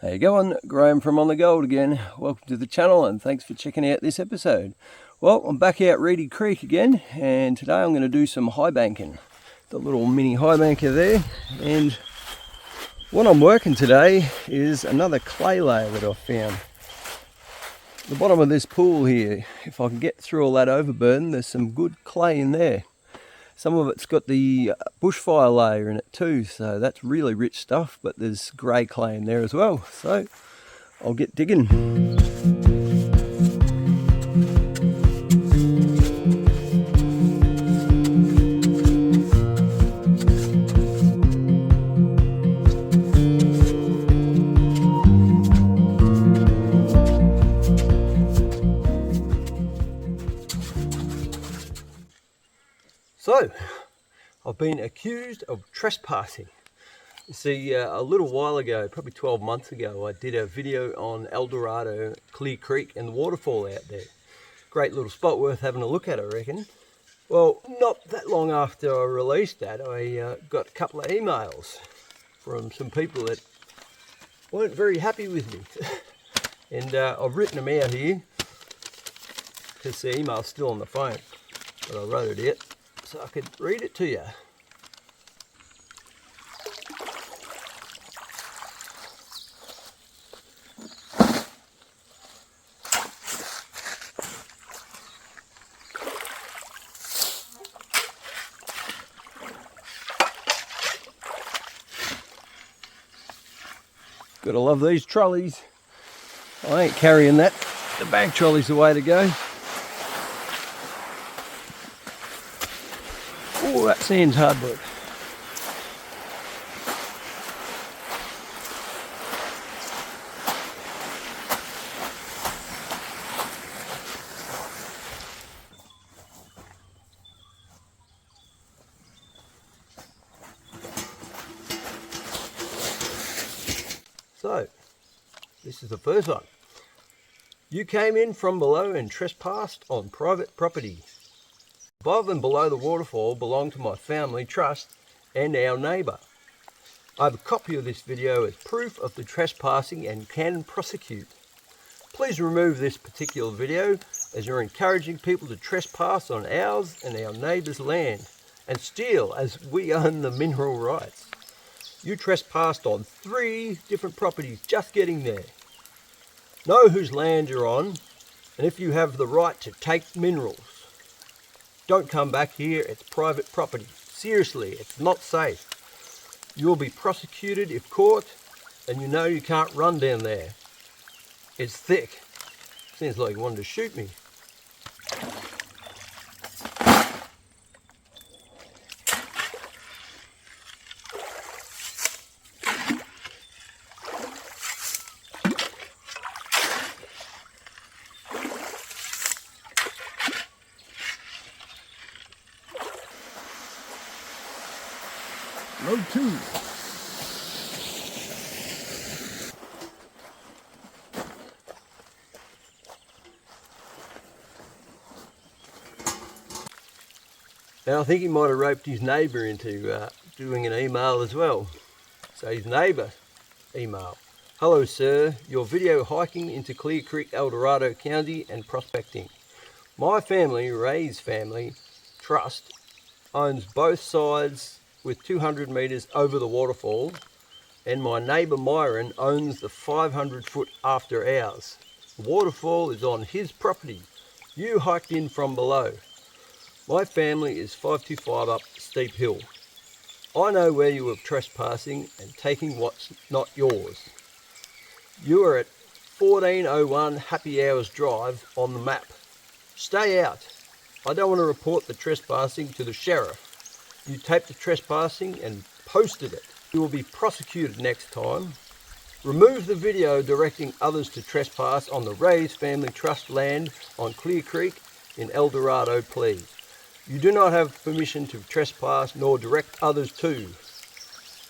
How you going? Graham from On the Gold again. Welcome to the channel and thanks for checking out this episode. Well, I'm back out Reedy Creek again, and today I'm going to do some high banking. The little mini high banker there, and what I'm working today is another clay layer that I've found. The bottom of this pool here, if I can get through all that overburden, there's some good clay in there. Some of it's got the bushfire layer in it too, so that's really rich stuff, but there's grey clay in there as well. So I'll get digging. So, I've been accused of trespassing. You see, a little while ago, probably 12 months ago, I did a video on Eldorado, Clear Creek and the waterfall out there. Great little spot worth having a look at, I reckon. Well, not that long after I released that, I got a couple of emails from some people that weren't very happy with me. And I've written them out here, because the email's still on the phone, but I wrote it out so I could read it to you. Gotta love these trolleys. I ain't carrying that. The bag trolley's the way to go. Oh, that sand's hard work. So, this is the first one. You came in from below and trespassed on private property. Above and below the waterfall belong to my family trust and our neighbour. I have a copy of this video as proof of the trespassing and can prosecute. Please remove this particular video as you're encouraging people to trespass on ours and our neighbour's land and steal as we own the mineral rights. You trespassed on 3 different properties just getting there. Know whose land you're on, and if you have the right to take minerals. Don't come back here, it's private property. Seriously, it's not safe. You will be prosecuted if caught, and you know you can't run down there. It's thick. Seems like you wanted to shoot me. Load 2. Now I think he might have roped his neighbour into doing an email as well. So his neighbour email. Hello sir, your video hiking into Clear Creek, Eldorado County and prospecting. My family, Ray's family trust, owns both sides with 200 metres over the waterfall, and my neighbour Myron owns the 500 foot after ours. The waterfall is on his property. You hiked in from below. My family is 525 up the steep hill. I know where you were trespassing and taking what's not yours. You are at 1401 Happy Hours Drive on the map. Stay out. I don't want to report the trespassing to the sheriff. You taped the trespassing and posted it. You will be prosecuted next time. Remove the video directing others to trespass on the Ray's Family Trust land on Clear Creek in Eldorado, please. You do not have permission to trespass nor direct others to.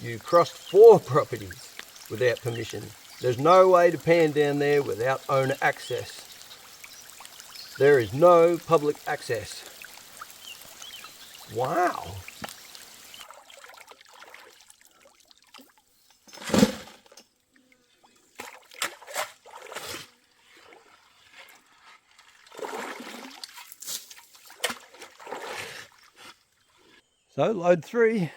You crossed 4 properties without permission. There's no way to pan down there without owner access. There is no public access. Wow. So load 3.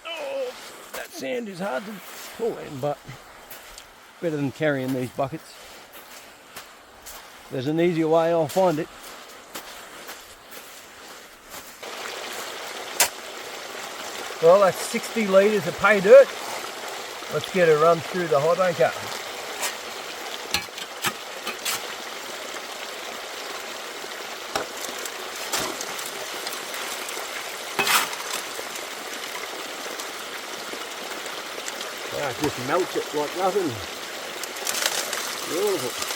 Oh, that sand is hard to pull in, but better than carrying these buckets. If there's an easier way, I'll find it. Well, that's 60 litres of pay dirt. Let's get a run through the Highbanker. It just melts it like nothing. Beautiful.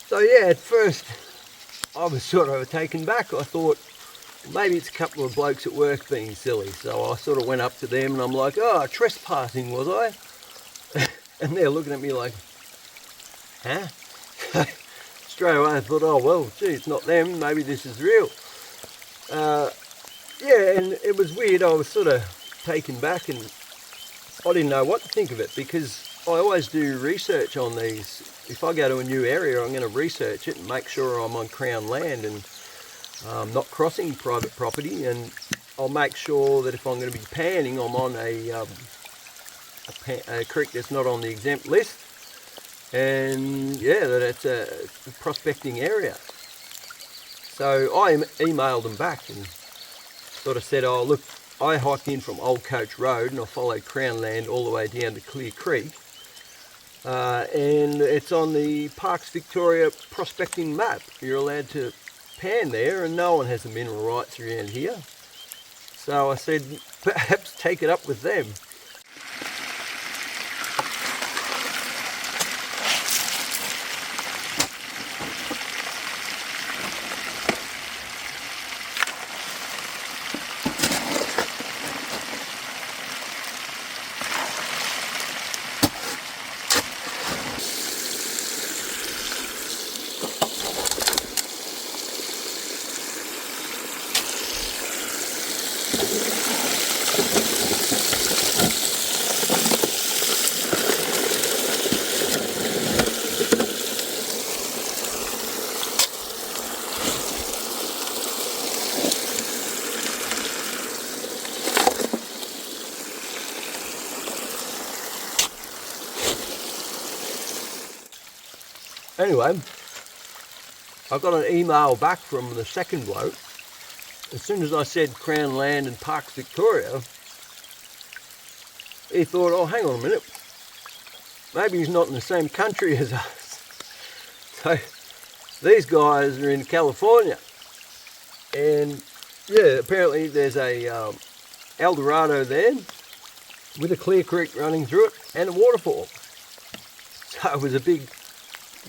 So yeah, at first I was sort of taken back. I thought maybe it's a couple of blokes at work being silly. So I sort of went up to them and I'm like, oh, trespassing was I? And they're looking at me like, huh? Straight away I thought, oh well, gee, it's not them, maybe this is real. Yeah, and it was weird. I was sort of taken back and I didn't know what to think of it, because I always do research on these. If I go to a new area, I'm going to research it and make sure I'm on Crown land and not crossing private property, and I'll make sure that if I'm going to be panning, I'm on a creek that's not on the exempt list, and yeah, that it's a prospecting area. So I emailed them back and sort of said, oh look, I hiked in from Old Coach Road and I followed Crown land all the way down to Clear Creek. And it's on the Parks Victoria prospecting map. You're allowed to pan there and no one has the mineral rights around here. So I said, perhaps take it up with them. Anyway, I got an email back from the second bloke. As soon as I said Crown Land and Parks Victoria, he thought, oh, hang on a minute, maybe he's not in the same country as us. So these guys are in California, and yeah, apparently there's a El Dorado there with a Clear Creek running through it and a waterfall. So it was a big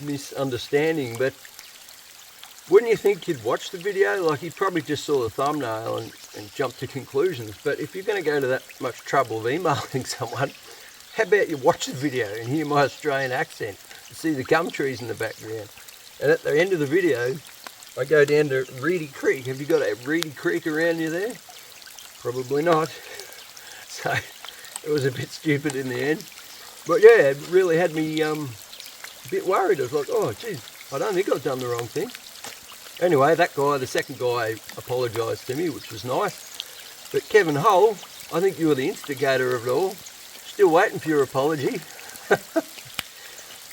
misunderstanding, but wouldn't you think you'd watch the video? Like, you probably just saw the thumbnail and jumped to conclusions. But if you're going to go to that much trouble of emailing someone, how about you watch the video and hear my Australian accent and see the gum trees in the background? And at the end of the video, I go down to Reedy Creek. Have you got a Reedy Creek around you there? Probably not. So it was a bit stupid in the end. But yeah, it really had me a bit worried. I was like, oh geez, I don't think I've done the wrong thing. Anyway, that guy, the second guy, apologised to me, which was nice. But Kevin Hull, I think you were the instigator of it all. Still waiting for your apology.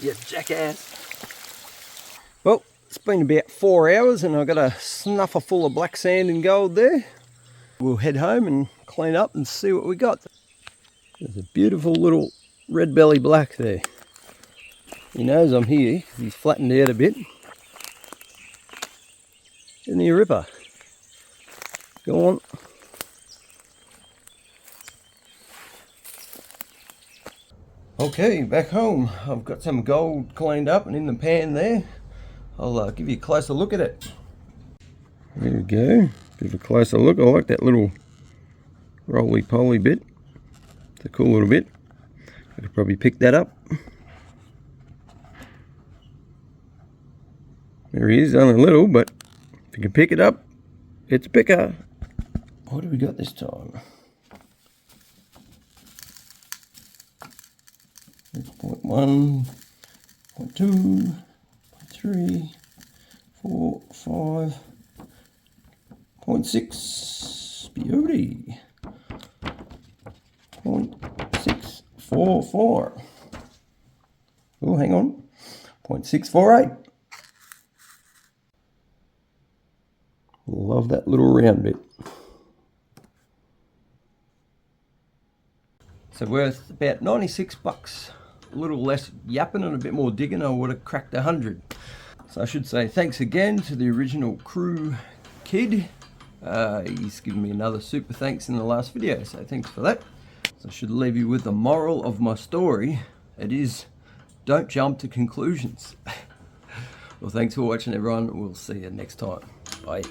You jackass. Well, it's been about 4 hours and I've got a snuffer full of black sand and gold there. We'll head home and clean up and see what we got. There's a beautiful little red belly black there. He knows I'm here. He's flattened out a bit. Isn't he a ripper? Go on. Okay, back home. I've got some gold cleaned up and in the pan there. I'll give you a closer look at it. There we go. Bit of a closer look. I like that little roly-poly bit. It's a cool little bit. I could probably pick that up. There he is, only a little, but if you can pick it up, it's a picker. What have we got this time? It's 0.1, 0.2, 0.3, 4, 5, 0.6, beauty. 0.644. Oh, hang on. 0.648. Love that little round bit. So worth about 96 bucks. A little less yapping and a bit more digging, I would have cracked 100. So I should say thanks again to the original crew kid. He's given me another super thanks in the last video, so thanks for that. So I should leave you with the moral of my story. It is, don't jump to conclusions. Well, thanks for watching everyone. We'll see you next time. Bye.